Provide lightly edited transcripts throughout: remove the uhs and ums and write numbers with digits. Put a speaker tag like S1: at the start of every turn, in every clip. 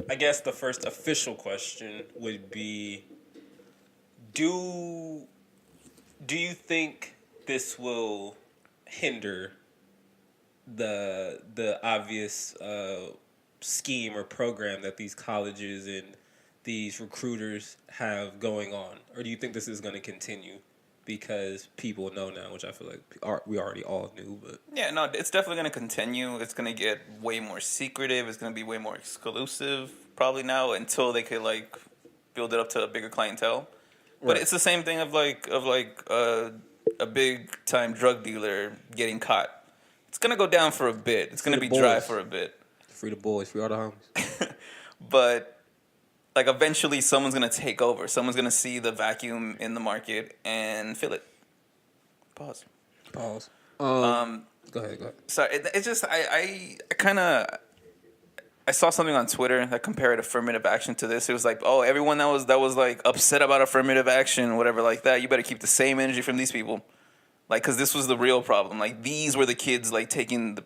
S1: I guess the first official question would be: Do do you think this will hinder the obvious scheme or program that these colleges and these recruiters have going on, or do you think this is going to continue because people know now, which I feel like we already all knew, but
S2: Yeah, no, it's definitely going to continue. It's going to get way more secretive. It's going to be way more exclusive probably now until they could like build it up to a bigger clientele. But
S1: right,
S2: it's the same thing of a big time drug dealer getting caught. It's going to go down for a bit. It's
S1: free
S2: going to
S1: the
S2: be dry
S1: boys,
S2: for a bit.
S1: free the boys, free all the homies.
S2: But like eventually someone's going to take over. Someone's going to see the vacuum in the market and fill it. Pause.
S1: Pause. Go ahead, go ahead.
S2: So it's just I kind of I saw something on Twitter that compared affirmative action to this. It was like, oh, everyone that was like upset about affirmative action, whatever, like that. You better keep the same energy from these people, like, because this was the real problem. Like these were the kids like taking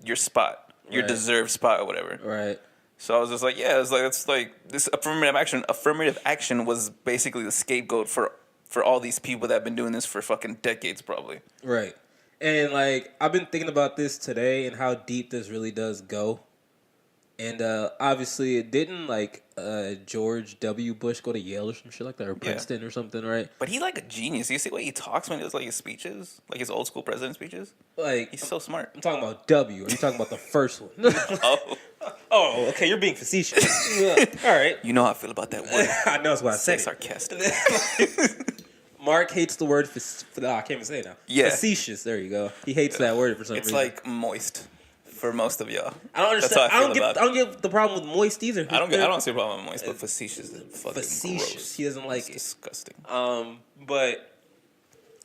S2: your spot, your
S1: Right.
S2: deserved spot or whatever.
S1: Right.
S2: So I was just like, yeah, it's like it's like this affirmative action. Affirmative action was basically the scapegoat for all these people that have been doing this for fucking decades, probably.
S1: Right. And like I've been thinking about this today and how deep this really does go. And obviously it didn't like George W. Bush go to Yale or some shit like that, or
S2: Yeah.
S1: Princeton or something, right?
S2: But he's like a genius. You see what he talks when he does like his speeches, like his old school president speeches.
S1: Like
S2: He's so smart.
S1: I'm talking about W. Are you talking about the first one?
S2: Oh,
S1: Oh, okay, you're being facetious. Yeah. All right.
S2: you know how I feel about that word.
S1: I know that's why I
S2: It's
S1: said
S2: like
S1: it.
S2: sarcastic.
S1: Mark hates the word I can't even say it now.
S2: Yeah.
S1: Facetious. There you go. He hates that word for some
S2: It's
S1: reason.
S2: like moist for most of y'all.
S1: I don't
S2: That's
S1: understand.
S2: how I feel
S1: I
S2: about.
S1: don't get the problem with moist either.
S2: I don't see a problem with moist, but facetious is fucking
S1: Facetious.
S2: gross.
S1: He doesn't like
S2: It's
S1: it.
S2: disgusting.
S1: But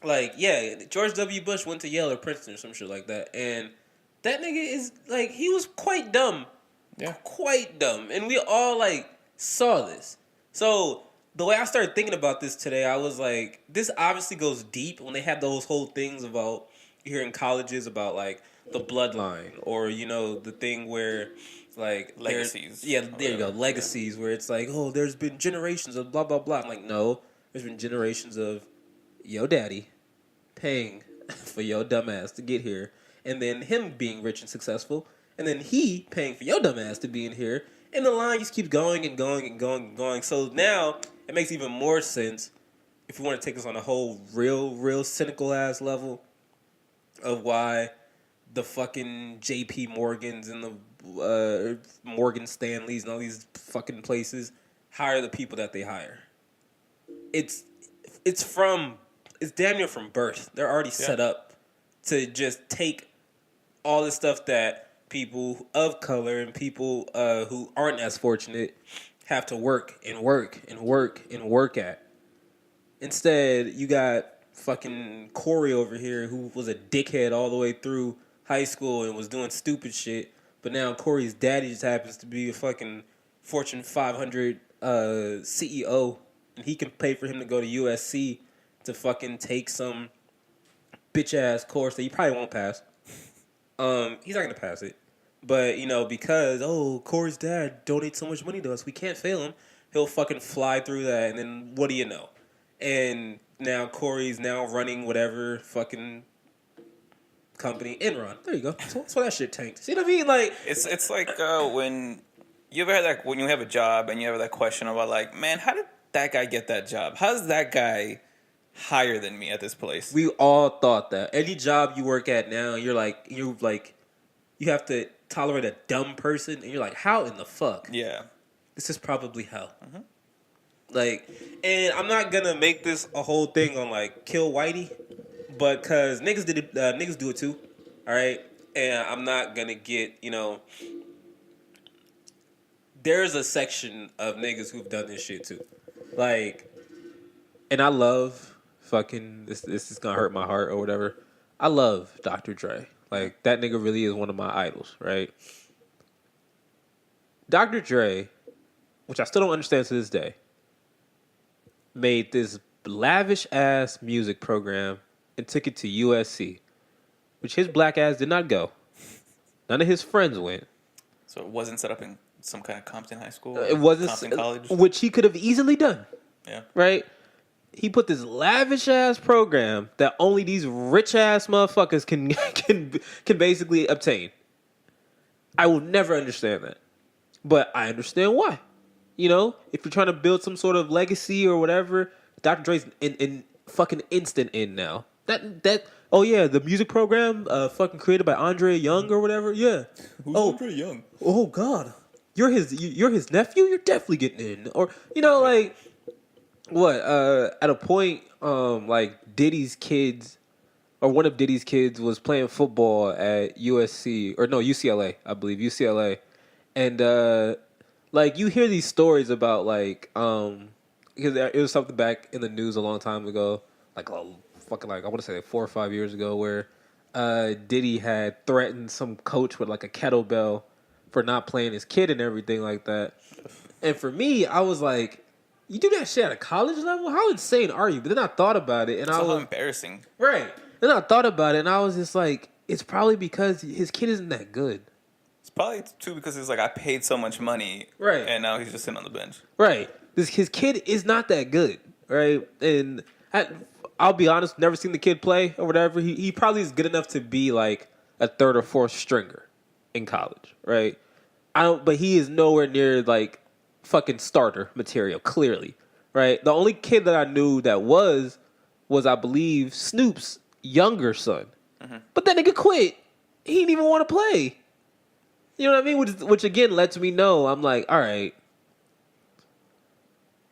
S1: like, yeah, George W. Bush went to Yale or Princeton or some shit like that, and that nigga is like, he was quite dumb,
S2: Yeah.
S1: quite dumb, and we all like saw this. So the way I started thinking about this today, I was like, this obviously goes deep when they have those whole things about here in colleges about like the bloodline, or the thing where like
S2: Legacies.
S1: yeah,
S2: or
S1: there you go,
S2: whatever.
S1: legacies, where it's like, oh, there's been generations of blah blah blah. I'm like, no, there's been generations of yo daddy paying for your dumbass to get here, and then him being rich and successful, and then he paying for your dumbass to be in here, and the line just keeps going and going and going and going. So now it makes even more sense if we want to take this on a whole real cynical ass level of why the fucking J.P. Morgans and the Morgan Stanleys and all these fucking places hire the people that they hire. It's it's damn near from birth. They're already set up to just take all the stuff that people of color and people who aren't as fortunate have to work and work and work and work at. Instead, you got fucking Corey over here who was a dickhead all the way through high school and was doing stupid shit. But now Corey's daddy just happens to be a fucking Fortune 500 CEO, and he can pay for him to go to USC to fucking take some bitch ass course that he probably won't pass. He's not gonna pass it, but because Corey's dad donates so much money to us, we can't fail him. He'll fucking fly through that, and then what do you know? And now Corey's now running whatever fucking company, Enron. There you go. That's why that shit tanked. See what I mean? Like,
S2: It's like when you ever had that when you have a job and you have that question about like, man, how did that guy get that job? How's that guy higher than me at this place?
S1: we all thought that. Any job you work at now, you have to tolerate a dumb person, and you're like, how in the fuck?
S2: Yeah.
S1: This is probably hell. Like, and I'm not gonna make this a whole thing on like kill Whitey, but cause niggas did it, niggas do it too, all right. And I'm not gonna get There's a section of niggas who've done this shit too, like, and I love fucking this. This is gonna hurt my heart or whatever. I love Dr. Dre. Like, that nigga really is one of my idols, right? Dr. Dre, which I still don't understand to this day, made this lavish ass music program and took it to USC, which his black ass did not go. None of his friends went.
S2: So it wasn't set up in some kind of Compton high school.
S1: It wasn't
S2: Compton College.
S1: which he could have easily done.
S2: Yeah.
S1: Right. He put this lavish ass program that only these rich ass motherfuckers can basically obtain. I will never understand that, but I understand why. You know, if you're trying to build some sort of legacy or whatever, Dr. Dre's in fucking instant in now. That oh yeah, the music program fucking created by Andre Young or whatever. Yeah.
S2: Who's Andre Young?
S1: Oh God, you're his nephew. You're definitely getting in. Or you know like what? At a point, like Diddy's kids. Or one of Diddy's kids was playing football at USC or no UCLA, I believe UCLA, and like you hear these stories about like because it was something back in the news a long time ago, like fucking like I want to say like 4 or 5 years ago, where Diddy had threatened some coach with like a kettlebell for not playing his kid and everything like that. And for me, I was like, you do that shit at a college level? How insane are you? But then I thought about it, and
S2: It's
S1: I was
S2: embarrassing.
S1: right. Then I thought about it, and I was just like, it's probably because his kid isn't that good.
S2: It's probably too because it's like I paid so much money,
S1: Right.
S2: And now he's just sitting on the bench.
S1: Right. His kid is not that good, right? And I'll be honest, never seen the kid play or whatever. He probably is good enough to be like a third or fourth stringer in college, right? But he is nowhere near like fucking starter material, clearly, right? The only kid that I knew that was I believe Snoop's younger son. Mm-hmm. But that nigga quit. He didn't even want to play. You know what I mean? Which again lets me know, I'm like, all right,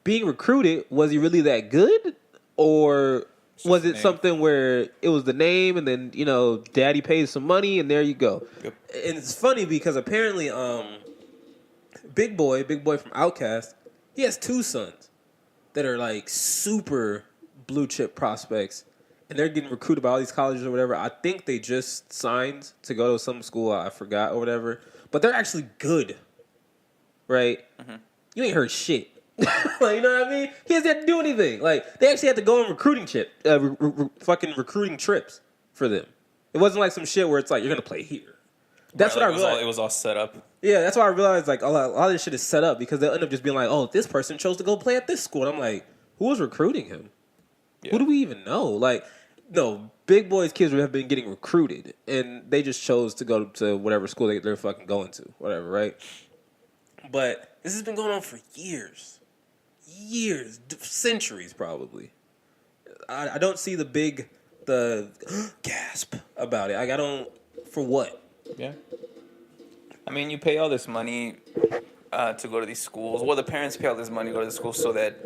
S1: being recruited, was he really that good? Or was it something where it was the name and then, you know, daddy pays some money and there you go. Yep. And it's funny because apparently Big Boy from Outkast, he has 2 sons that are like super blue chip prospects. And they're getting recruited by all these colleges or whatever. I think they just signed to go to some school. I forgot or whatever. But they're actually good. Right? Mm-hmm. You ain't heard shit. Like, you know what I mean? He hasn't had to do anything. Like, they actually had to go on fucking recruiting trips for them. It wasn't like some shit where it's like, you're going to play here. That's what I realized.
S2: It was all set up.
S1: Yeah, that's why I realized like a lot of this shit is set up because they'll end up just being like, oh, this person chose to go play at this school. And I'm like, who was recruiting him? Yeah. Who do we even know? Like, no, Big Boy's kids have been getting recruited, and they just chose to go to whatever school they're fucking going to, whatever, right? But this has been going on for years, centuries probably. I don't see the gasp about it. Like, I don't, for what?
S2: Yeah. I mean, you pay all this money to go to these schools. Well, the parents pay all this money to go to the schools so that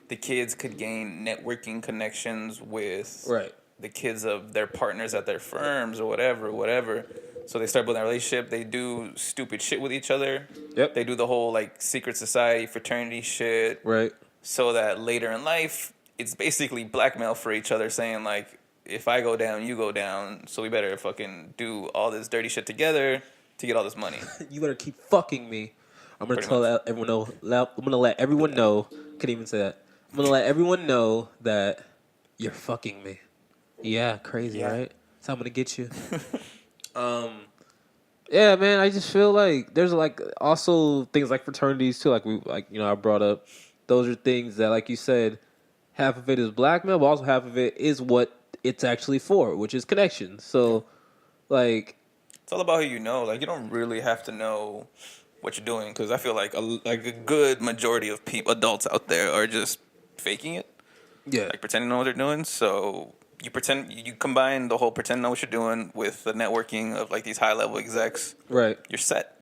S2: the kids could gain networking connections with the kids of their partners at their firms or whatever. So they start building a relationship. They do stupid shit with each other.
S1: Yep.
S2: They do the whole like secret society, fraternity shit.
S1: Right.
S2: So that later in life, it's basically blackmail for each other, saying like, if I go down, you go down. So we better fucking do all this dirty shit together to get all this money.
S1: You better keep fucking me. I'm gonna everyone know. I'm gonna let everyone know. Couldn't even say that. I'm gonna let everyone know that you're fucking me. Yeah, crazy, right? That's how I'm gonna get you. Yeah, man. I just feel like there's like also things like fraternities too. I brought up. Those are things that, like you said, half of it is blackmail, but also half of it is what it's actually for, which is connections. So, like,
S2: it's all about who you know. Like, you don't really have to know what you're doing because I feel like a good majority of adults out there are just faking it.
S1: Yeah.
S2: Like pretending to know what they're doing. So you combine the whole pretend to know what you're doing with the networking of like these high level execs.
S1: Right.
S2: You're set.